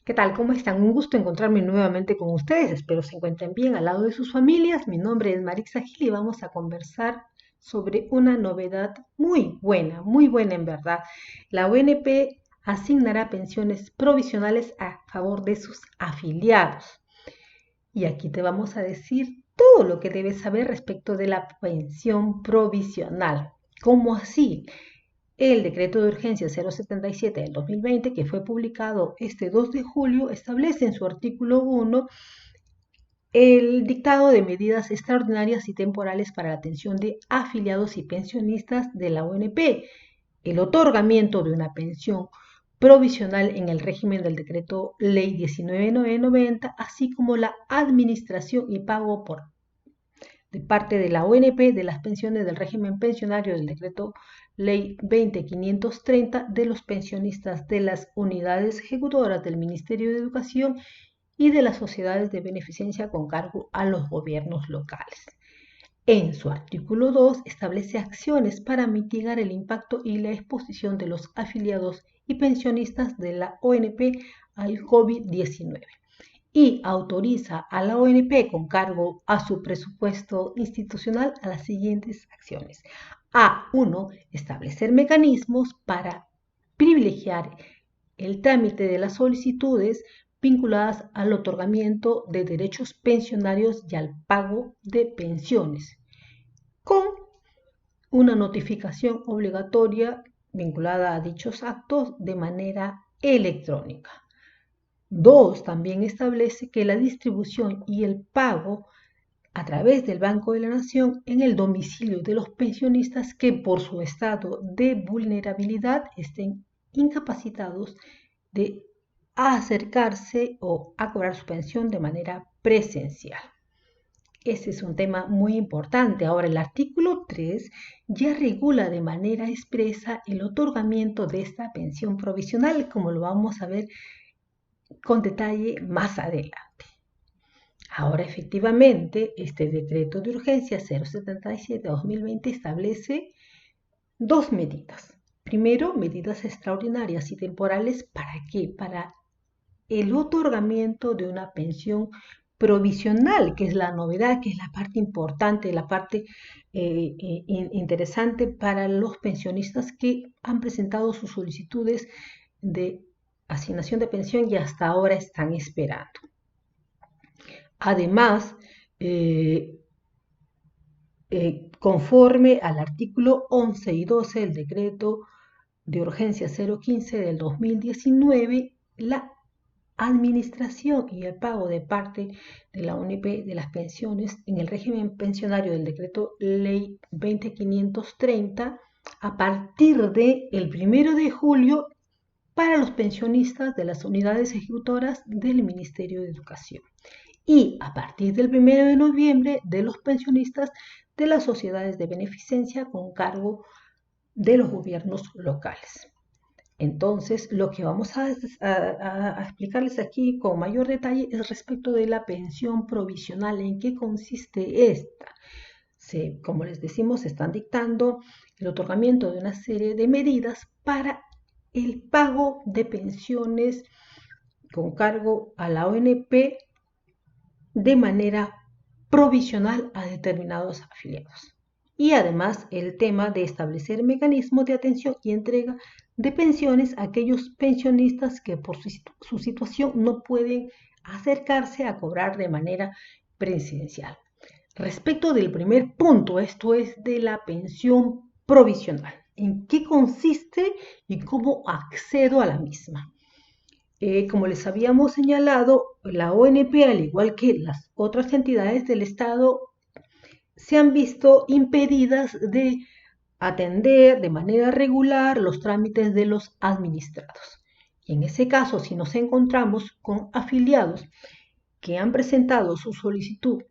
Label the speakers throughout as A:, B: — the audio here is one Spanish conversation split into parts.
A: ¿Qué tal? ¿Cómo están? Un gusto encontrarme nuevamente con ustedes. Espero se encuentren bien al lado de sus familias. Mi nombre es Marixa Gil y vamos a conversar sobre una novedad muy buena en verdad. La ONP asignará pensiones provisionales a favor de sus afiliados. Y aquí te vamos a decir todo lo que debes saber respecto de la pensión provisional. ¿Cómo así? El decreto de urgencia 077 del 2020, que fue publicado este 2 de julio, establece en su artículo 1 el dictado de medidas extraordinarias y temporales para la atención de afiliados y pensionistas de la ONP, el otorgamiento de una pensión provisional en el régimen del decreto ley 19990, así como la administración y pago de parte de la ONP de las pensiones del régimen pensionario del decreto ley 20530 de los pensionistas de las unidades ejecutoras del Ministerio de Educación y de las sociedades de beneficencia con cargo a los gobiernos locales. En su artículo 2 establece acciones para mitigar el impacto y la exposición de los afiliados y pensionistas de la ONP al COVID-19 y autoriza a la ONP con cargo a su presupuesto institucional a las siguientes acciones. A1. Establecer mecanismos para privilegiar el trámite de las solicitudes vinculadas al otorgamiento de derechos pensionarios y al pago de pensiones, con una notificación obligatoria vinculada a dichos actos de manera electrónica. 2. También establece que la distribución y el pago a través del Banco de la Nación en el domicilio de los pensionistas que por su estado de vulnerabilidad estén incapacitados de acercarse o a cobrar su pensión de manera presencial. Ese es un tema muy importante. Ahora, el artículo 3 ya regula de manera expresa el otorgamiento de esta pensión provisional, como lo vamos a ver con detalle más adelante. Ahora, efectivamente, este decreto de urgencia 077-2020 establece dos medidas. Primero, medidas extraordinarias y temporales. ¿Para qué? Para el otorgamiento de una pensión provisional, que es la novedad, que es la parte importante, la parte interesante para los pensionistas que han presentado sus solicitudes de asignación de pensión y hasta ahora están esperando. Además, conforme al artículo 11 y 12 del decreto de urgencia 015 del 2019, la administración y el pago de parte de la ONP de las pensiones en el régimen pensionario del decreto ley 20530 a partir del 1 de julio para los pensionistas de las unidades ejecutoras del Ministerio de Educación y a partir del 1 de noviembre de los pensionistas de las sociedades de beneficencia con cargo de los gobiernos locales. Entonces, lo que vamos a explicarles aquí con mayor detalle es respecto de la pensión provisional. ¿En qué consiste esta? Como les decimos, se están dictando el otorgamiento de una serie de medidas para el pago de pensiones con cargo a la ONP de manera provisional a determinados afiliados. Y además el tema de establecer mecanismos de atención y entrega de pensiones a aquellos pensionistas que por su situación no pueden acercarse a cobrar de manera presencial. Respecto del primer punto, esto es de la pensión provisional. ¿En qué consiste y cómo accedo a la misma? Como les habíamos señalado, la ONP, al igual que las otras entidades del Estado, se han visto impedidas de atender de manera regular los trámites de los administrados. Y en ese caso, si nos encontramos con afiliados que han presentado su solicitud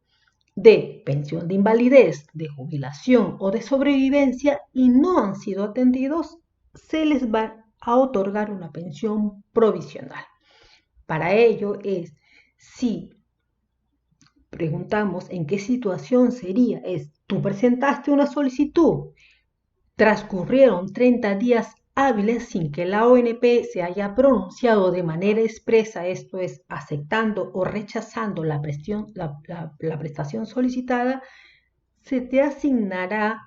A: de pensión de invalidez, de jubilación o de sobrevivencia y no han sido atendidos, se les va a otorgar una pensión provisional. Para ello es, si preguntamos en qué situación sería, tú presentaste una solicitud, transcurrieron 30 días hábiles sin que la ONP se haya pronunciado de manera expresa, esto es, aceptando o rechazando la prestación solicitada, se te asignará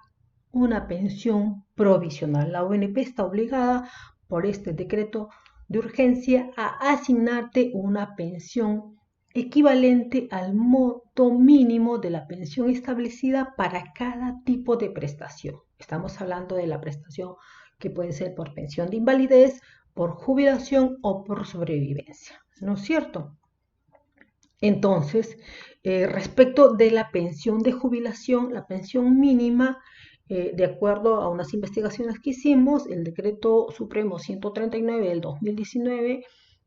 A: una pensión provisional. La ONP está obligada por este decreto de urgencia a asignarte una pensión equivalente al monto mínimo de la pensión establecida para cada tipo de prestación. Estamos hablando de la prestación que puede ser por pensión de invalidez, por jubilación o por sobrevivencia, ¿no es cierto? Entonces, respecto de la pensión de jubilación, la pensión mínima, de acuerdo a unas investigaciones que hicimos, el Decreto Supremo 139 del 2019,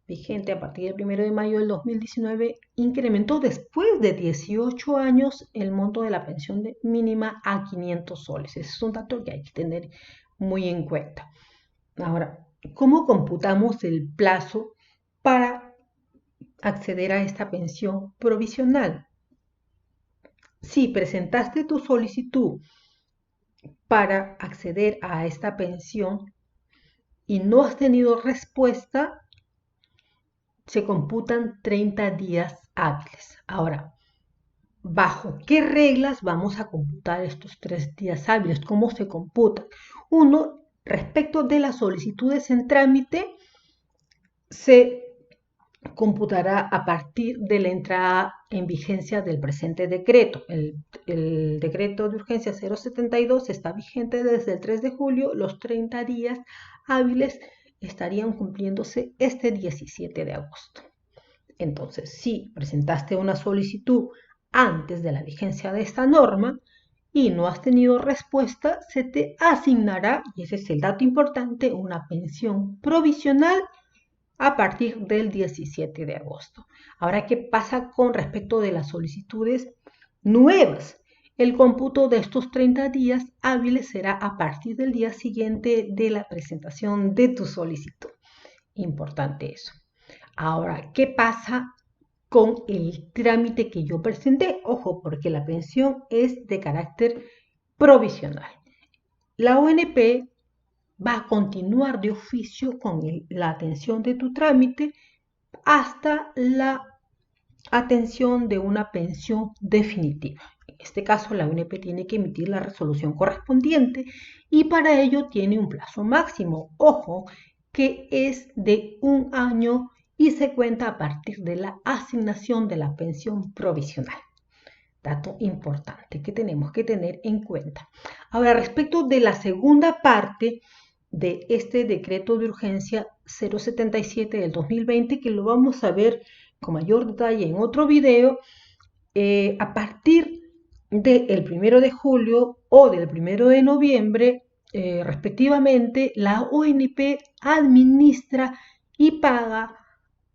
A: vigente a partir del 1 de mayo del 2019, incrementó después de 18 años el monto de la pensión mínima a 500 soles. Ese es un dato que hay que tener muy en cuenta. Ahora, ¿cómo computamos el plazo para acceder a esta pensión provisional? Si presentaste tu solicitud para acceder a esta pensión y no has tenido respuesta, se computan 30 días hábiles. Ahora, ¿bajo qué reglas vamos a computar estos 3 días hábiles? ¿Cómo se computan? Uno, respecto de las solicitudes en trámite, se computará a partir de la entrada en vigencia del presente decreto. El decreto de urgencia 072 está vigente desde el 3 de julio. Los 30 días hábiles estarían cumpliéndose este 17 de agosto. Entonces, si presentaste una solicitud antes de la vigencia de esta norma y no has tenido respuesta, se te asignará, y ese es el dato importante, una pensión provisional a partir del 17 de agosto. Ahora, ¿qué pasa con respecto de las solicitudes nuevas? El cómputo de estos 30 días hábiles será a partir del día siguiente de la presentación de tu solicitud. Importante eso. Ahora, ¿qué pasa con el trámite que yo presenté? Ojo, porque la pensión es de carácter provisional. La ONP va a continuar de oficio con la atención de tu trámite hasta la atención de una pensión definitiva. En este caso, la ONP tiene que emitir la resolución correspondiente y para ello tiene un plazo máximo. Ojo, que es de 1 año y se cuenta a partir de la asignación de la pensión provisional. Dato importante que tenemos que tener en cuenta. Ahora, respecto de la segunda parte de este decreto de urgencia 077 del 2020, que lo vamos a ver con mayor detalle en otro video, a partir del 1 de julio o del 1 de noviembre, respectivamente, la ONP administra y paga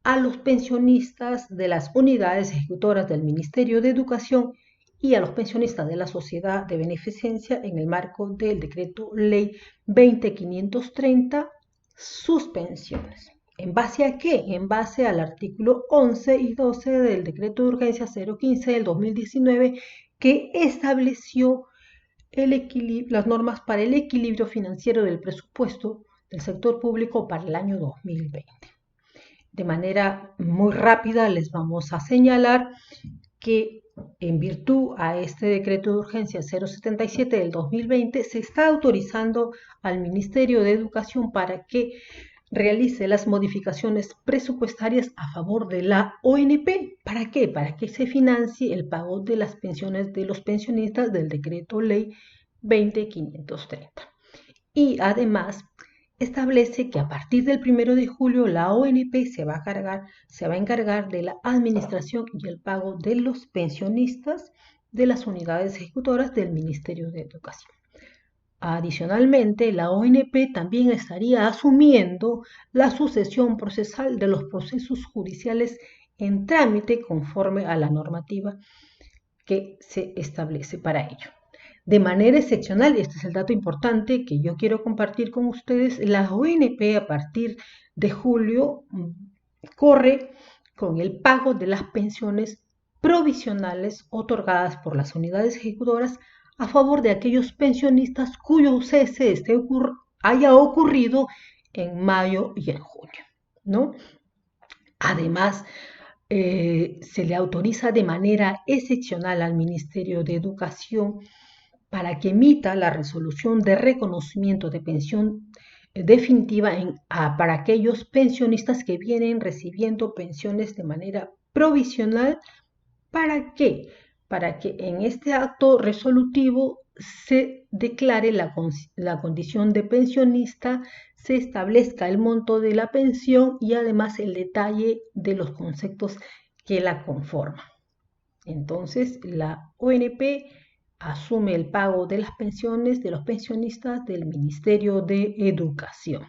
A: a los pensionistas de las unidades ejecutoras del Ministerio de Educación y a los pensionistas de la Sociedad de Beneficencia en el marco del Decreto Ley 20530 sus pensiones. ¿En base a qué? En base al artículo 11 y 12 del Decreto de Urgencia 015 del 2019 que estableció las normas para el equilibrio financiero del presupuesto del sector público para el año 2020. De manera muy rápida les vamos a señalar que en virtud a este decreto de urgencia 077 del 2020 se está autorizando al Ministerio de Educación para que realice las modificaciones presupuestarias a favor de la ONP. ¿Para qué? Para que se financie el pago de las pensiones de los pensionistas del decreto ley 20530. Y además establece que a partir del 1 de julio la ONP se va a encargar de la administración y el pago de los pensionistas de las unidades ejecutoras del Ministerio de Educación. Adicionalmente, la ONP también estaría asumiendo la sucesión procesal de los procesos judiciales en trámite conforme a la normativa que se establece para ello. De manera excepcional, y este es el dato importante que yo quiero compartir con ustedes, la ONP a partir de julio corre con el pago de las pensiones provisionales otorgadas por las unidades ejecutoras a favor de aquellos pensionistas cuyo cese esté haya ocurrido en mayo y en junio, ¿no? Además, se le autoriza de manera excepcional al Ministerio de Educación para que emita la resolución de reconocimiento de pensión definitiva para aquellos pensionistas que vienen recibiendo pensiones de manera provisional. ¿Para qué? Para que en este acto resolutivo se declare la condición de pensionista, se establezca el monto de la pensión y además el detalle de los conceptos que la conforman. Entonces, la ONP asume el pago de las pensiones de los pensionistas del Ministerio de Educación.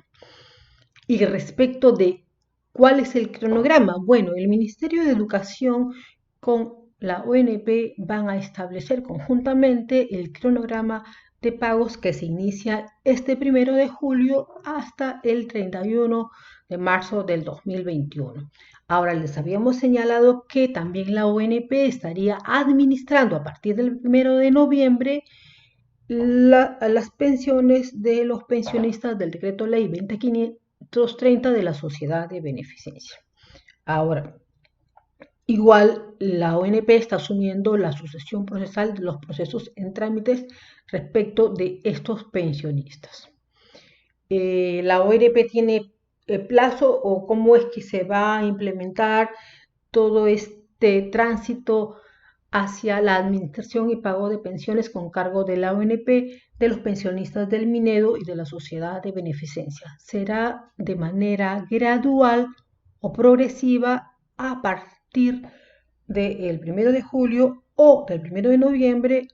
A: Y respecto de cuál es el cronograma, bueno, el Ministerio de Educación con la ONP van a establecer conjuntamente el cronograma de pagos que se inicia este 1 de julio hasta el 31 de marzo del 2021. Ahora les habíamos señalado que también la ONP estaría administrando a partir del 1 de noviembre las pensiones de los pensionistas del decreto ley 20530 de la sociedad de beneficencia. Ahora, igual la ONP está asumiendo la sucesión procesal de los procesos en trámites respecto de estos pensionistas. La ONP tiene plazo o cómo es que se va a implementar todo este tránsito hacia la administración y pago de pensiones con cargo de la ONP de los pensionistas del Minedo y de la sociedad de beneficencia. Será de manera gradual o progresiva a partir del 1 de julio o del 1 de noviembre,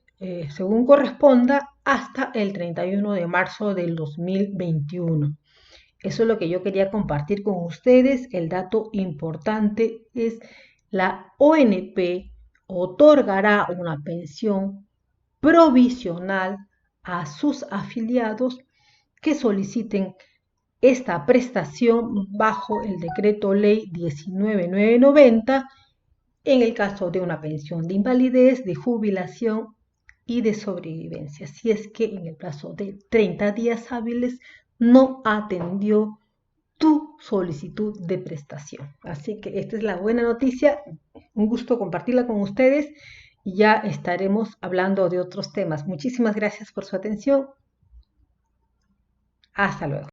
A: según corresponda, hasta el 31 de marzo del 2021. Eso es lo que yo quería compartir con ustedes. El dato importante es la ONP otorgará una pensión provisional a sus afiliados que soliciten esta prestación bajo el decreto ley 19990 en el caso de una pensión de invalidez, de jubilación y de sobrevivencia, si es que en el plazo de 30 días hábiles no atendió tu solicitud de prestación. Así que esta es la buena noticia. Un gusto compartirla con ustedes y ya estaremos hablando de otros temas. Muchísimas gracias por su atención. Hasta luego.